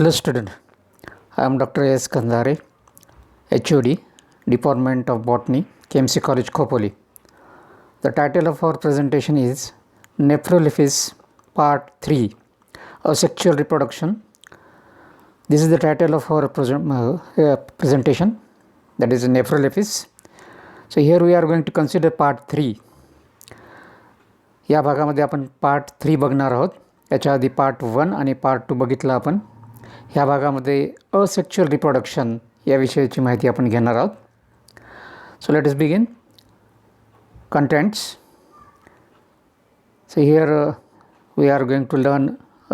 Hello student, I am Dr. S. Kandare, HOD, Department of Botany, KMC College, Khopoli. The title of our presentation is Nephrolepis Part 3, Asexual Reproduction. This is the title of our presentation, that is Nephrolepis. So here we are going to consider Part 3. या भागामध्ये आपण part 3 बघणार आहोत. याच्या आधी part 1 आणि part 2 बघितला आपण. ह्या भागामध्ये असेक्शुअल रिप्रोडक्शन या विषयाची माहिती आपण घेणार आहोत. So let us begin. Contents. So here we are going to learn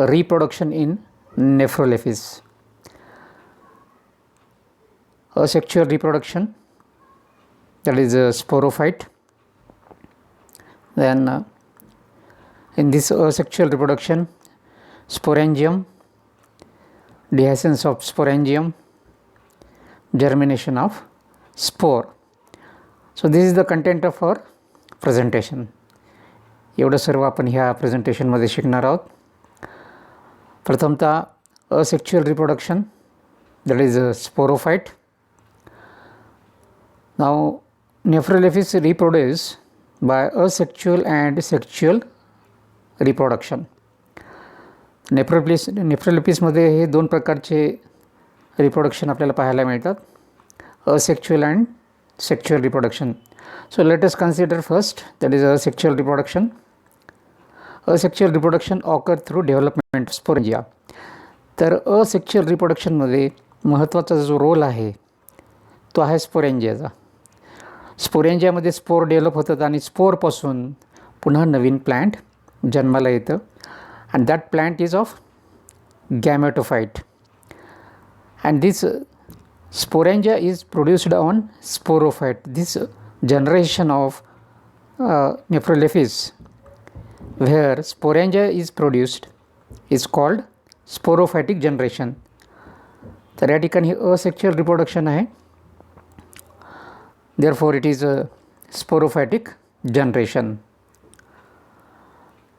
reproduction in Nephrolepis. Asexual reproduction, that is a sporophyte. Then in this asexual reproduction, sporangium, dehiscence of sporangium, germination of spore. So this is the content of our presentation. एवढं सर्व आपण ह्या प्रेझेंटेशनमध्ये शिकणार आहोत. प्रथमतः asexual reproduction, that is a sporophyte. Now Nephrolepis reproduce by asexual and sexual reproduction. नेफ्रोलेपिसमध्ये हे दोन प्रकारचे reproduction आपल्याला पाहायला मिळतात, asexual and sexual reproduction. So let us consider first, that is asexual reproduction. Asexual reproduction occur through development sporangia. तर asexual रिप्रोडक्शनमध्ये महत्त्वाचा जो role आहे तो आहे स्पोरेंजियाचा. स्पोरेंजियामध्ये स्पोर डेव्हलप होतात आणि स्पोरपासून पुन्हा नवीन प्लांट जन्माला येतं. and that plant is of gametophyte, and this sporangia is produced on sporophyte. This generation of Nephrolepis where sporangia is produced is called sporophytic generation. तर या ठिकाणी असेक्शुअल रिप्रोडक्शन आहे, therefore it is a sporophytic generation.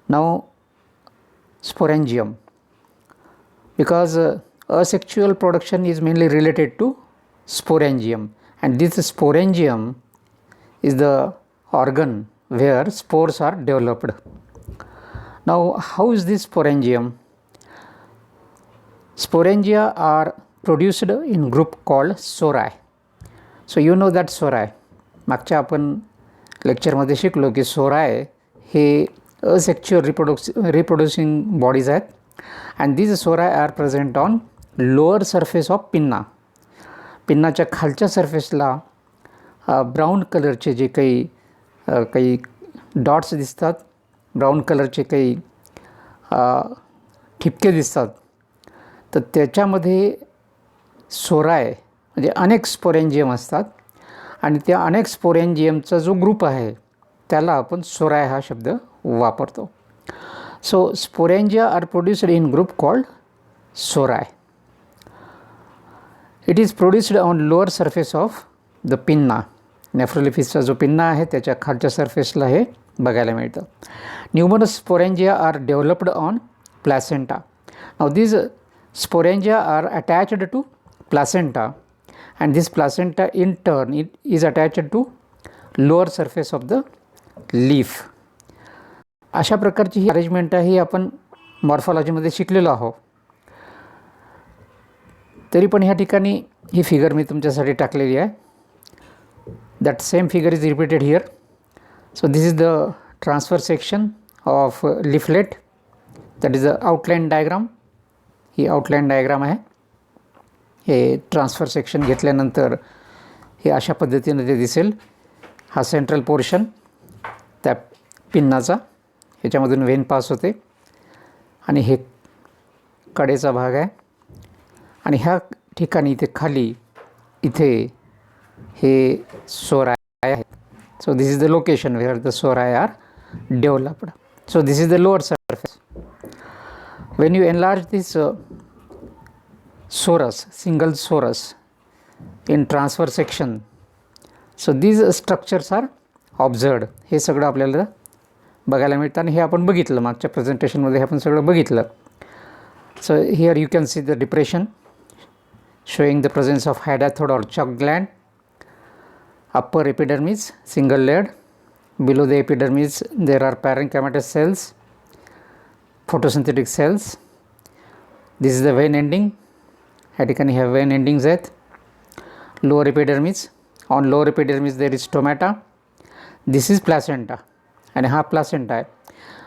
Now sporangium, because asexual production is mainly related to sporangium, and this sporangium is the organ where spores are developed. Now how is this sporangium? Sporangia are produced in group called sori. So you know that sori, मागच्या आपण लेक्चरमध्ये शिकलो की सोराय हे asexual reproducing bodies आहेत, and these sori are present on lower surface of pinna. पिन्नाच्या खालच्या सरफेसला brown कलरचे जे काही dots दिसतात, ब्राऊन कलरचे काही ठिपके दिसतात, तर त्याच्यामध्ये सोराय म्हणजे अनेक स्पोरेंजियम असतात, आणि त्या अनेक स्पोरेंजियमचा जो ग्रुप आहे त्याला आपण सोराय हा शब्द वापरतो. So sporangia are produced in group called sori. It is produced on lower surface of the pinna. नेफ्रोलेपिसचा जो पिन्ना आहे त्याच्या खालच्या सरफेसला हे बघायला मिळतं. Numerous sporangia are developed on placenta. Now this sporangia are attached to placenta, and this placenta in turn it is attached to lower surface of the leaf. अशा प्रकारची ही अरेंजमेंट आहे, ही आपण मॉर्फॉलॉजीमध्ये शिकलेलो आहोत. तरी पण ह्या ठिकाणी ही फिगर मी तुमच्यासाठी टाकलेली आहे. That same figure is repeated here. So this is the transfer section of leaflet, that is the outline diagram. He outline diagram आहे. हे ट्रान्सफर सेक्शन घेतल्यानंतर हे अशा पद्धतीने ते दिसेल. हा सेंट्रल पोर्शन त्या पिन्नाचा, ह्याच्यामधून वेन पास होते, आणि हे कडेचा भाग आहे, आणि ह्या ठिकाणी इथे खाली इथे हे सोराय आहे. So this is the location where the sori are developed. So this is the lower surface. When you enlarge this sorus, single sorus in transfer section, so these structures are observed. हे सगळं आपल्याला बघायला मिळतं, आणि हे आपण बघितलं मागच्या प्रेझेंटेशनमध्ये, हे आपण सगळं बघितलं. So here you can see the depression showing the presence of hydathode or chalk gland. Upper epidermis single layered, below the epidermis there are parenchymatous cells, photosynthetic cells. This is the vein ending, heticany have vein endings at lower epidermis. On lower epidermis there is stomata. This is placenta and half placenta,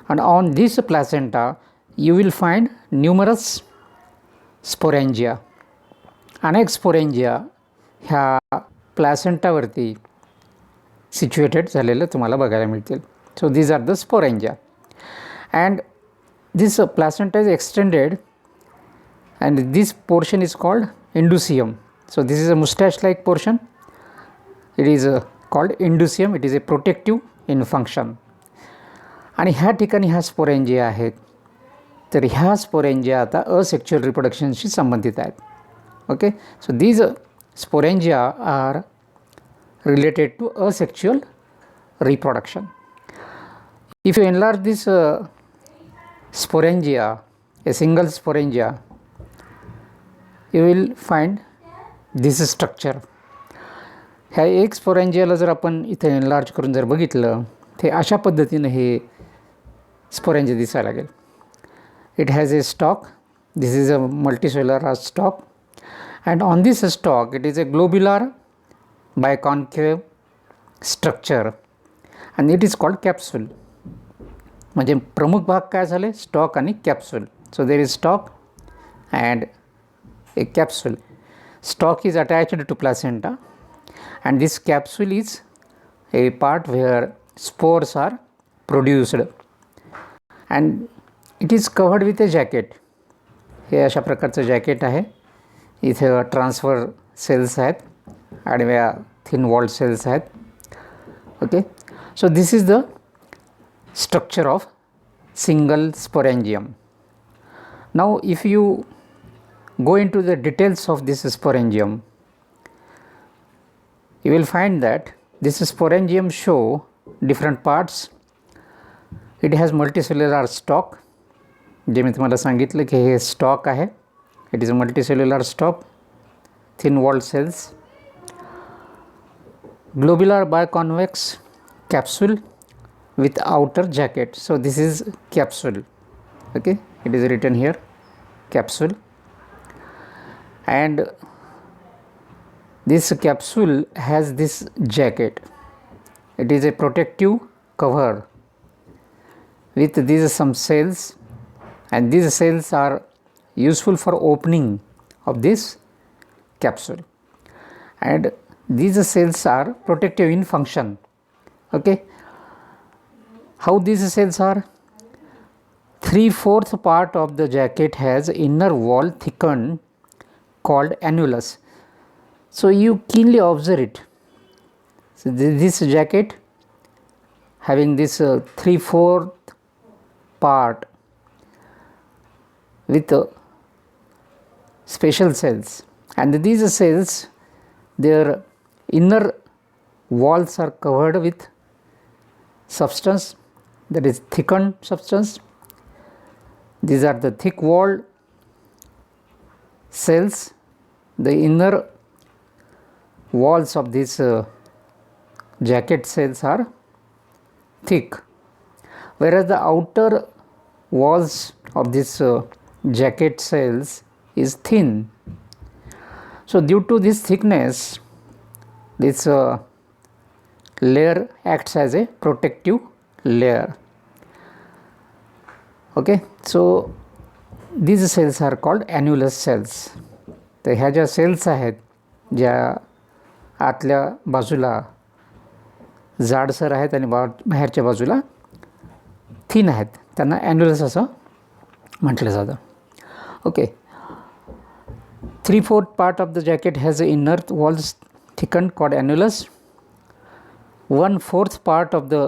and on this placenta you will find numerous sporangia. अनेक sporangia ह्या प्लॅसेंटावरती situated झालेलं तुम्हाला बघायला मिळतील. So these are the sporangia and this placenta is extended and this portion is called indusium. So this is a mustache like portion. It is called indusium. It is a protective in function. आणि ह्या ठिकाणी ह्या sporangia आहेत. तर ह्या sporangia आता असेक्च्युअल रिप्रोडक्शनशी संबंधित आहेत. Okay, so these sporangia are related to asexual reproduction. If you enlarge this sporangia, a single sporangia, you will find this structure. ह्या एक स्पोरेंजियाला जर आपण इथे एनलार्ज करून जर बघितलं ते अशा पद्धतीनं हे स्पोरेंजिया दिसायला लागेल. It has a stock. This is a multicellular stock and on this stalk it is a globular biconcave structure and it is called capsule. म्हणजे प्रमुख भाग काय झाले, स्टॉक आणि capsule. So there is stock and a capsule. Stalk is attached to placenta and this capsule is a part where spores are produced and it is covered with a jacket. हे अशा प्रकारचं jacket आहे. इथे transfer sales आहेत, आडव्या thin walled sales आहेत. Okay, so this is the structure of single sporangium. Now if you go into the details of this sporangium, you will find that this sporangium show different parts. It has multicellular stalk. जे मी तुम्हाला सांगितलं की हे stalk आहे. It is a multicellular stalk, thin walled cells, globular biconvex capsule with outer jacket. So this is capsule. Okay, it is written here, capsule. And this capsule has this jacket. It is a protective cover with these some cells, and these cells are useful for opening of this capsule, and these cells are protective in function. Okay, how these cells are? 3/4 part of the jacket has inner wall thickened called annulus. So you keenly observe it. So this jacket having this 3/4 part with special cells, and these cells, their inner walls are covered with substance, that is thickened substance. These are the thick walled cells. The inner walls of these jacket cells are thick, whereas the outer walls of this jacket cells is thin. So due to this thickness, this layer acts as a protective layer. Okay, so these cells are called annulus cells. तर ह्या ज्या sales आहेत ज्या आतल्या बाजूला जाडसर आहेत आणि बाहेरच्या बाजूला थिन आहेत, त्यांना ॲन्युलस असं म्हटलं जातं. Okay, 3/4 part of the jacket has inner walls thickened called annulus. 1/4 part of the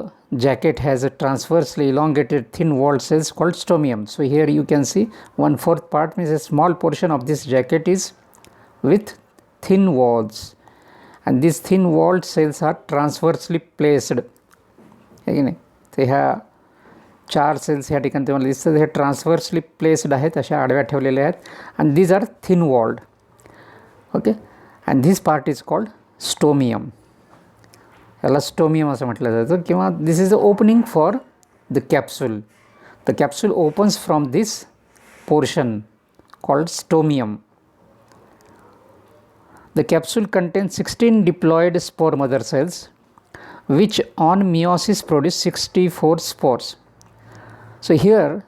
jacket has a transversely elongated thin walled cells called stomium. So here you can see 1/4 part means a small portion of this jacket is with thin walls, and these thin walled cells are transversely placed. Again, ह्या 4 sales या ठिकाणी तुम्हाला दिसतात. हे ट्रान्सव्हर्सली placed आहेत, अशा आडव्या ठेवलेल्या आहेत. And these are thin walled. Okay, and this part is called stomium. याला स्टोमियम असं म्हटलं जातं. किंवा this is the opening for the capsule. The capsule opens from this portion called stomium. The capsule contains 16 diploid spore mother cells which on meiosis produce 64 spores. So here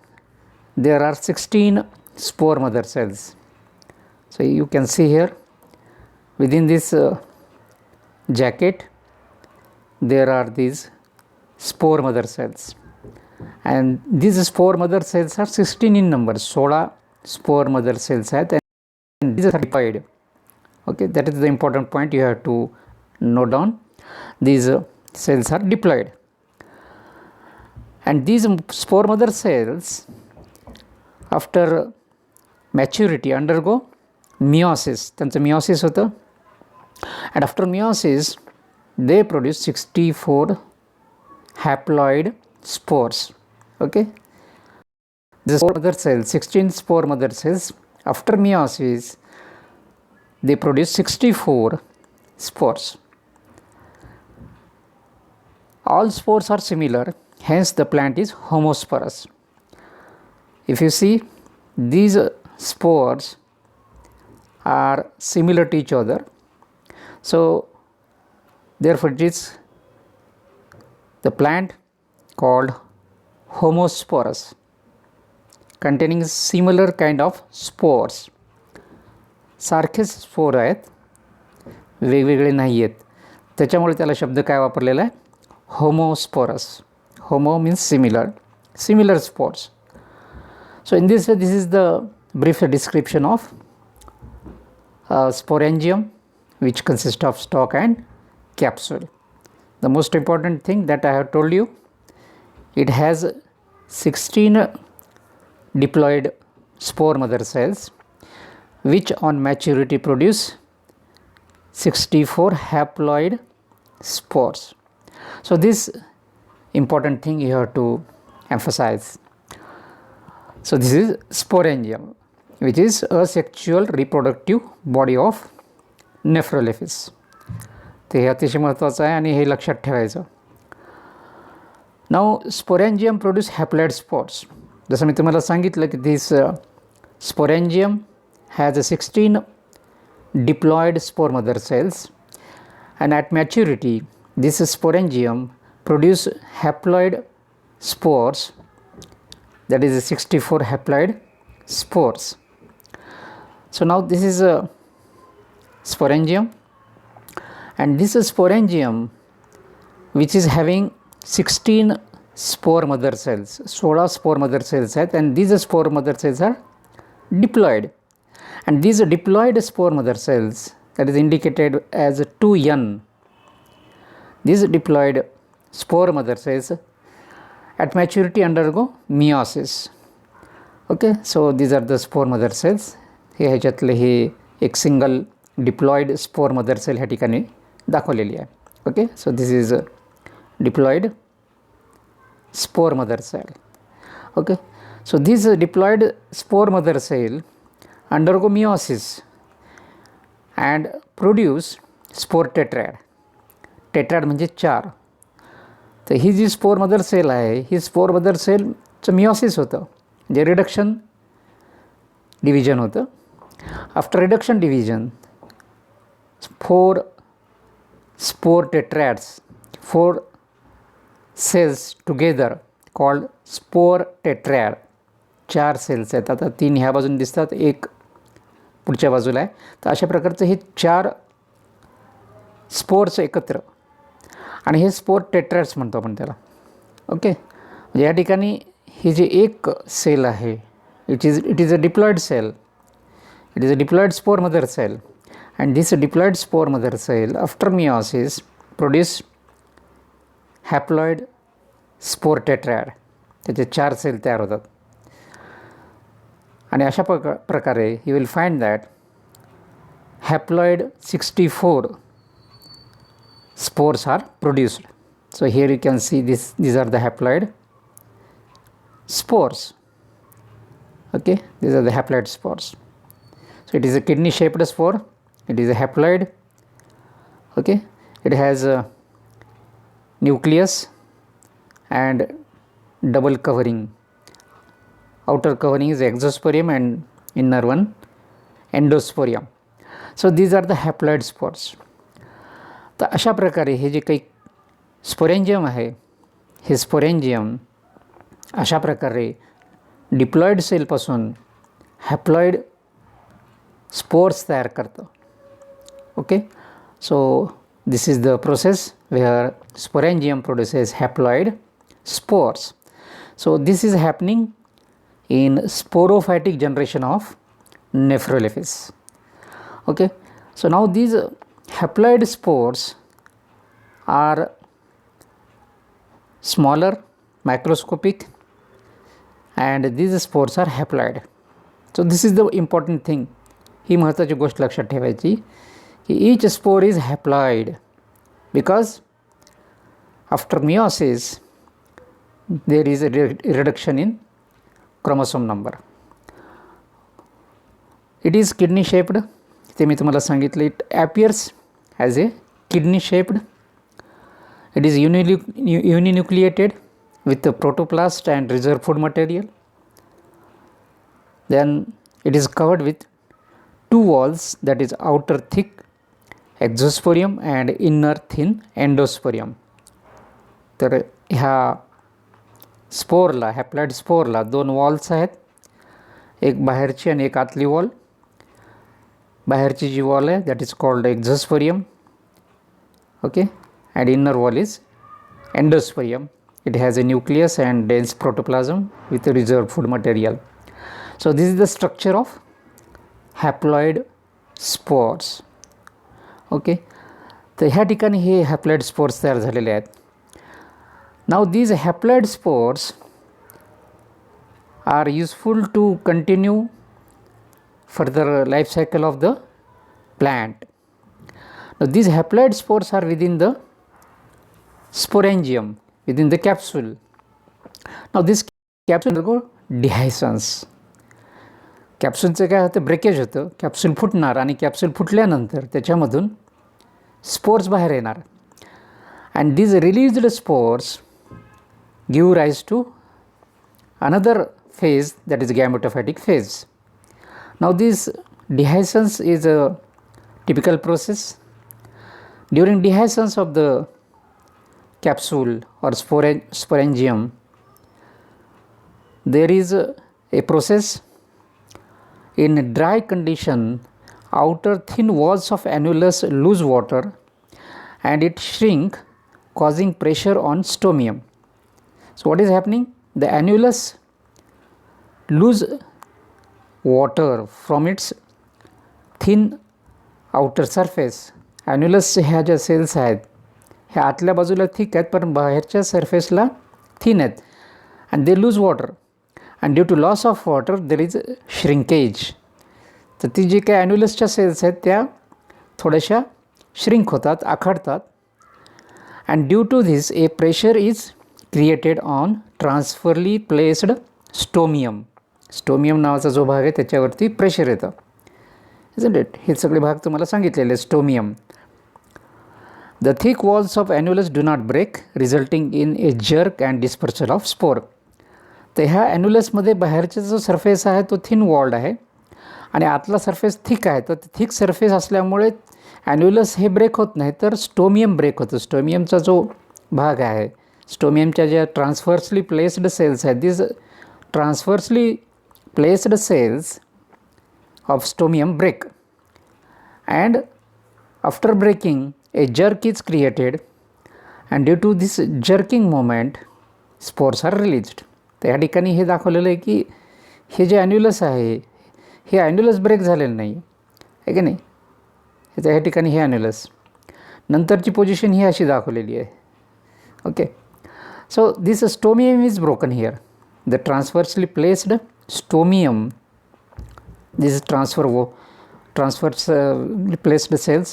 there are 16 spore mother cells. So you can see here within this jacket there are these spore mother cells, and these spore mother cells are 16 in number. 16 spore mother cells आहेत, and these are diploid. Okay, that is the important point you have to note down. These cells are diploid, and these spore mother cells after maturity undergo meiosis. त्यांचं meiosis होतं, and after meiosis they produce 64 haploid spores. Okay, the spore mother cells, 16 spore mother cells, after meiosis they produce 64 spores. All spores are similar, hence the plant is homosporous. If you see, these spores are similar to each other, so therefore it is the plant called homosporous, containing similar kind of spores. सारखेच spore आहेत, वेगवेगळे नाही आहेत. त्याच्यामुळे त्याला शब्द काय वापरलेला आहे, homosporous. Homo means similar, similar spores. So in this is the brief description of sporangium, which consists of stalk and capsule. The most important thing that I have told you, it has 16 diploid spore mother cells which on maturity produce 64 haploid spores. So this important thing you have to emphasize. So this is sporangium, which is a sexual reproductive body of Nephrolophis. ते हे अतिशय महत्त्वाचं आहे आणि हे लक्षात ठेवायचं. Now sporangium produce haploid spores. जसं मी तुम्हाला सांगितलं की this sporangium has a 16 diploid spore mother cells, and at maturity this sporangium produce haploid spores, that is 64 haploid spores. So now this is a sporangium, and this is sporangium which is having 16 spore mother cells. 16 spore mother cells आहेत, and these spore mother cells are diploid. And these diploid spore mother cells, that is indicated as 2N, these diploid spore mother cells at maturity undergo meiosis. Okay, so these are the spore mother cells. हे ह्याच्यातले हे एक single diploid spore mother cell ह्या ठिकाणी दाखवलेली आहे. Okay, so this is diploid spore mother cell. Okay, so this diploid spore mother cell undergo meiosis and produce spore tetrad. टेट्रॅड म्हणजे 4. तर ही जी spore mother cell आहे, ही स्पोर मदर सेलचं मिओसिस होतं, जे reduction division होतं. After reduction division 4 spore tetrads, 4 cells together called spore tetrad. 4 sales आहेत. आता 3 ह्या बाजून दिसतात, 1 पुढच्या बाजूला आहे. तर अशा प्रकारचे हे 4 स्पोर्स एकत्र, आणि हे स्पोर टेट्रॅड्स म्हणतो आपण त्याला. ओके, म्हणजे या ठिकाणी ही जी एक सेल आहे, it is a diploid cell. It is a diploid spore mother cell, and this diploid spore mother cell after meiosis produce haploid spore tetrad. त्याचे 4 सेल तयार होतात, आणि अशा प्रकारे you will find that haploid 64 spores are produced. So here you can see these are the haploid spores. Okay, these are the haploid spores. So it is a kidney shaped spore, it is a haploid. Okay, it has a nucleus and double covering. Outer covering is exosporium and inner one endosporium. So these are the haploid spores. तर अशा प्रकारे हे जे काही sporangium आहे, हे sporangium अशा प्रकारे diploid सेलपासून haploid spores तयार करतं. Okay, so this is the process where sporangium produces haploid spores. So this is happening in sporophytic generation of Nephrolophis. Okay, so now these haploid spores are smaller, microscopic, and these spores are haploid. So this is the important thing. ही महत्त्वाची गोष्ट लक्षात ठेवायची की each spore is haploid because after meiosis there is a reduction in chromosome number. It is kidney shaped. ते मी तुम्हाला सांगितलं. It appears as a kidney shaped. It is uninucleated with the protoplast and reserve food material. Then it is covered with two walls, that is outer thick exosporium and inner thin endosporium. तर ह्या स्पोरला, haploid स्पोरला दोन walls आहेत, एक बाहेरची आणि एक आतली wall. बाहेरची जी वॉल आहे that is called exosporium. Okay, and inner wall is endosporium. It has a nucleus and dense protoplasm with a reserved food material. So this is the structure of haploid spores. Okay, तर ह्या ठिकाणी हे haploid spores तयार झालेले आहेत. Now these haploid spores are useful to continue further life cycle of the plant. Now these haploid spores are within the sporangium, within the capsule. Now this capsule undergo dehiscence. कॅप्सूलचं काय होतं, breakage होतं, capsule फुटणार आणि capsule फुटल्यानंतर त्याच्यामधून spores बाहेर येणार. and these released spores give rise to another phase, that is gametophytic phase. Now this dehiscence is a typical process. During dehiscence of the capsule or sporangium, there is a process. In dry condition, outer thin walls of annulus lose water and it shrink, causing pressure on stomium. So what is happening? The annulus lose water from its thin outer surface. annulus ह्या ज्या sales आहेत ह्या आतल्या बाजूला thick आहेत पण बाहेरच्या सरफेसला thin आहेत, and they lose water, and due to loss of water there is shrinkage. तर ती जी काही ॲन्युलसच्या सेल्स आहेत त्या थोड्याशा श्रिंक होतात, आखडतात, and due to this a pressure is created on transferally placed stomium. Stomium नावाचा जो भाग आहे त्याच्यावरती प्रेशर येतं, isn't it? हे सगळे भाग तुम्हाला सांगितलेले stomium. The thick walls of annulus do not break, resulting in a jerk and dispersal of spore. तर ह्या ॲन्युलसमध्ये बाहेरचा जो सरफेस आहे तो थिन वॉल्ड आहे आणि आतला सरफेस थिक आहे. तर थिक सरफेस असल्यामुळे ॲन्युलस हे ब्रेक होत नाही तर स्टोमियम ब्रेक होतं. स्टोमियमचा जो भाग आहे, स्टोमियमच्या ज्या ट्रान्सफर्सली प्लेस्ड सेल्स आहेत, this ट्रान्सफर्सली placed cells of stomium break, and after breaking a jerk is created, and due to this jerking moment spores are released. तर या ठिकाणी हे दाखवलेलं आहे की हे जे ॲन्युलस आहे हे ॲन्युलस ब्रेक झालेलं नाही आहे की नाही. तर या ठिकाणी हे ॲन्युलस नंतरची पोझिशन ही अशी दाखवलेली आहे. Okay, so this stomium is broken here. The transversely placed stomium, this transverse placed cells,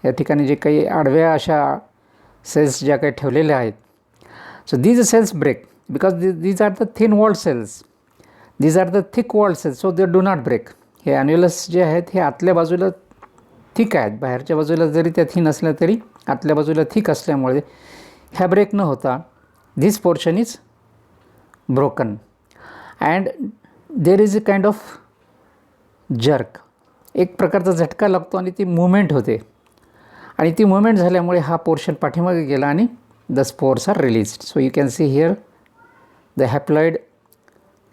या ठिकाणी जे काही आडव्या अशा सेल्स ज्या काही ठेवलेल्या आहेत, सो these cells break because these are the thin walled cells, these are the thick walled cells, so they do not break. हे ॲन्युलस जे आहेत हे आतल्या बाजूला थिक आहेत, बाहेरच्या बाजूला जरी त्या थिन असल्या तरी आतल्या बाजूला थिक असल्यामुळे ह्या ब्रेक न होता this portion is broken and there is a kind of jerk, एक प्रकारचा झटका लागतो आणि ती मुवमेंट होते आणि ती मुवमेंट झाल्यामुळे हा पोर्शन पाठीमागे गेला आणि the spores are released. So you can see here the haploid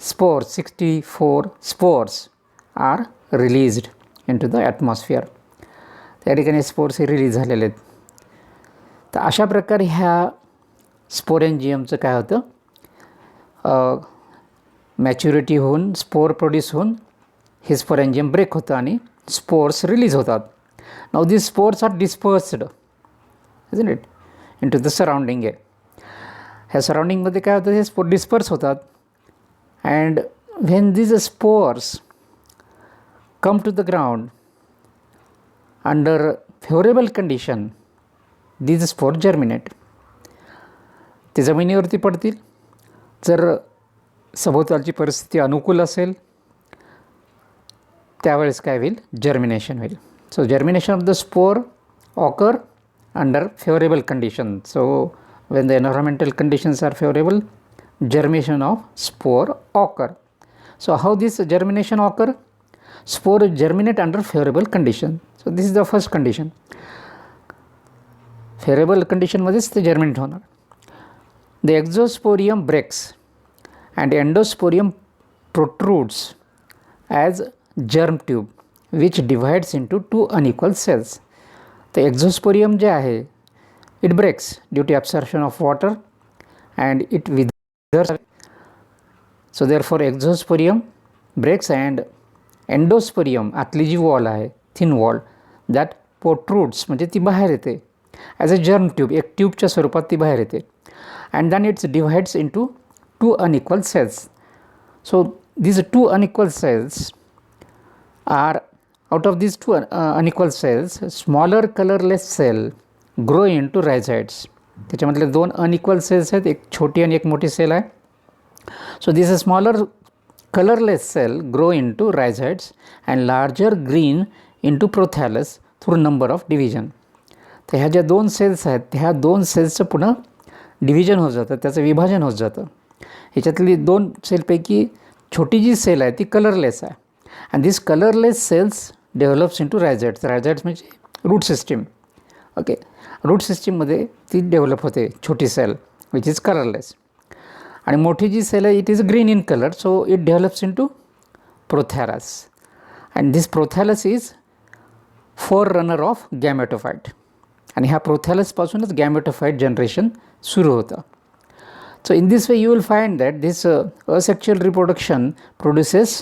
spores, 64 spores are released into the atmosphere. त्या ठिकाणी स्पोर्स हे रिलीज झालेले आहेत. तर अशा प्रकारे ह्या स्पोरेंजियमचं काय होतं, मॅच्युरिटी होऊन स्पोर प्रोड्यूस होऊन हे स्पोरेंजियम ब्रेक होतं आणि स्पोर्स रिलीज होतात. Now this spores are dispersed isn't it into the surrounding आहे. ह्या सराउंडिंगमध्ये काय होतं, हे स्पोर डिस्पर्स होतात and when this spores come to the ground under favourable condition these spore germinate. ते जमिनीवरती पडतील जर सभोवतालची परिस्थिती अनुकूल असेल त्यावेळेस काय होईल, जर्मिनेशन होईल. So germination of the spore occur under favourable condition. So when the environmental conditions are favorable, germination of spore occur. So how this germination occur? Spore germinate under favorable condition. So this is the first condition. Favourable कंडिशनमध्येच ते germinate होणार. The exosporium breaks and endosporium protrudes as germ tube which divides into 2 unequal cells. तर exosporium जे आहे it breaks due to absorption of water and it withers. So therefore exosporium breaks and endosporium आतली जी wall आहे thin wall that protrudes म्हणजे ती बाहेर येते ॲज अ जर्म ट्यूब, एक ट्यूबच्या स्वरूपात ती बाहेर येते and then its divides into 2 unequal cells. So these 2 unequal cells are, out of these 2 unequal cells, smaller colorless cell grow into rhizoids. त्याच्यामधले 2 unequal cells आहेत, एक छोटी आणि एक मोठी सेल आहे. So this smaller colorless cell grow into rhizoids and larger green into prothallus through number of division. तर ह्या ज्या 2 सेल्स आहेत ह्या 2 सेल्सचं पुन्हा डिव्हिजन होत जातं, त्याचं विभाजन होत जातं. ह्याच्यातली 2 सेलपैकी छोटी जी सेल आहे ती कलरलेस आहे and this colourless cells develops into rhizoids. Rhizoids म्हणजे रूट सिस्टीम. ओके, रूट सिस्टीममध्ये ती डेव्हलप होते छोटी सेल विच इज कलरलेस. आणि मोठी जी सेल आहे it is green in colour, so it develops into prothallus and this prothallus is forerunner of gametophyte. आणि ह्या प्रोथॅलसपासूनच गॅमेटोफाइट जनरेशन सुरू होतं. So in this way you will find that this asexual reproduction produces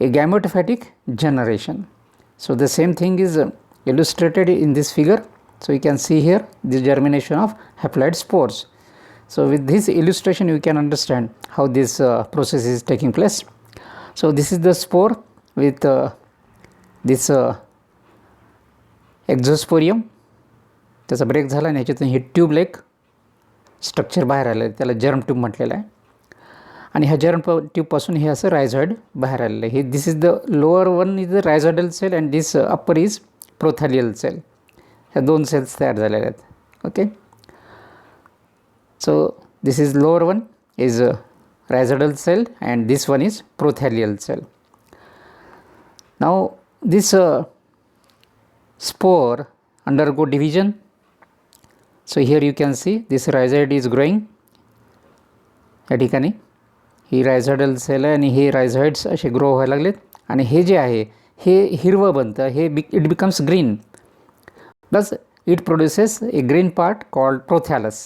a gametophytic generation. So the same thing is illustrated in this figure. So you can see here the germination of haploid spores. So with this illustration you can understand how this process is taking place. So this is the spore with this exosporium. त्याचा break झाला आणि ह्याच्यातून ही tube like structure बाहेर आलं आहे, त्याला germ tube म्हटलेलं आहे. आणि ह्या जर्म ट्यूबपासून हे असं रायझॉइड बाहेर आलेलं आहे. हे this is the lower one is the rhizoidal cell and this upper is prothallial cell. ह्या 2 सेल्स तयार झालेल्या आहेत. Okay, so this is lower one is rhizoidal cell and this one is prothallial cell. Now this spore undergo division. So here you can see this rhizoid is growing. या ठिकाणी ही रायझॉइडल cell आहे आणि हे रायझॉइड्स असे grow व्हायला लागलेत आणि हे जे आहे हे हिरवं बनतं, हे it becomes green. Plus it produces a green part called prothallus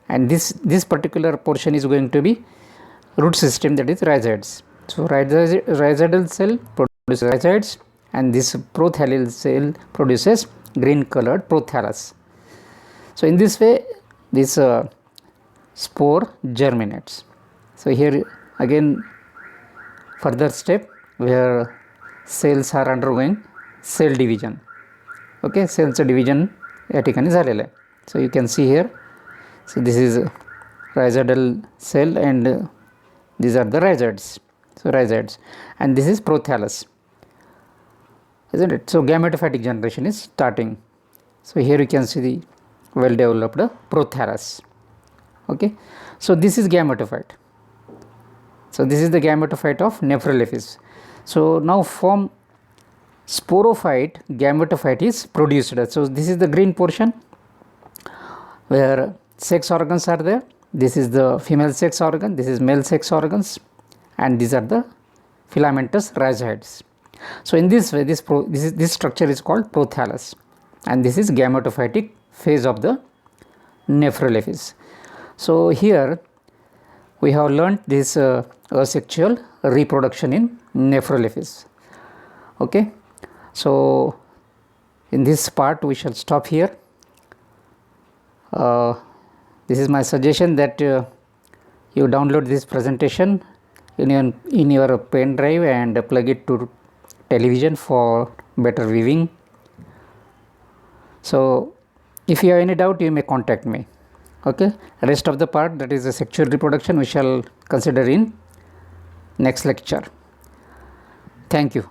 and this particular portion is going to be root system that is rhizoids. So rhizoidal cell produces rhizoids and this prothallus cell produces green colored prothallus. So in this way this spore germinates. So here again further step where cells are undergoing cell division. Okay, cells division या ठिकाणी झालेलं आहे. So you can see here, so this is rhizodal cell, and these are the rhizoids. So rhizoids, and this is prothallus, isn't it? So gametophytic generation is starting. So here you can see the well developed prothallus. Okay, so this is gametophyte. So this is the gametophyte of Nephrolepis. So now from sporophyte, gametophyte is produced. So this is the green portion where sex organs are there. This is the female sex organ, this is male sex organs, and these are the filamentous rhizoids. So in this way, this structure is called prothallus, and this is gametophytic phase of the Nephrolepis. So here we have learnt this asexual reproduction in Nephrolepis. Okay, so in this part we shall stop here. This is my suggestion that you download this presentation in your pen drive and plug it to television for better viewing. So if you have any doubt, you may contact me. Okay, rest of the part, that is the sexual reproduction, we shall consider in next lecture. Thank you.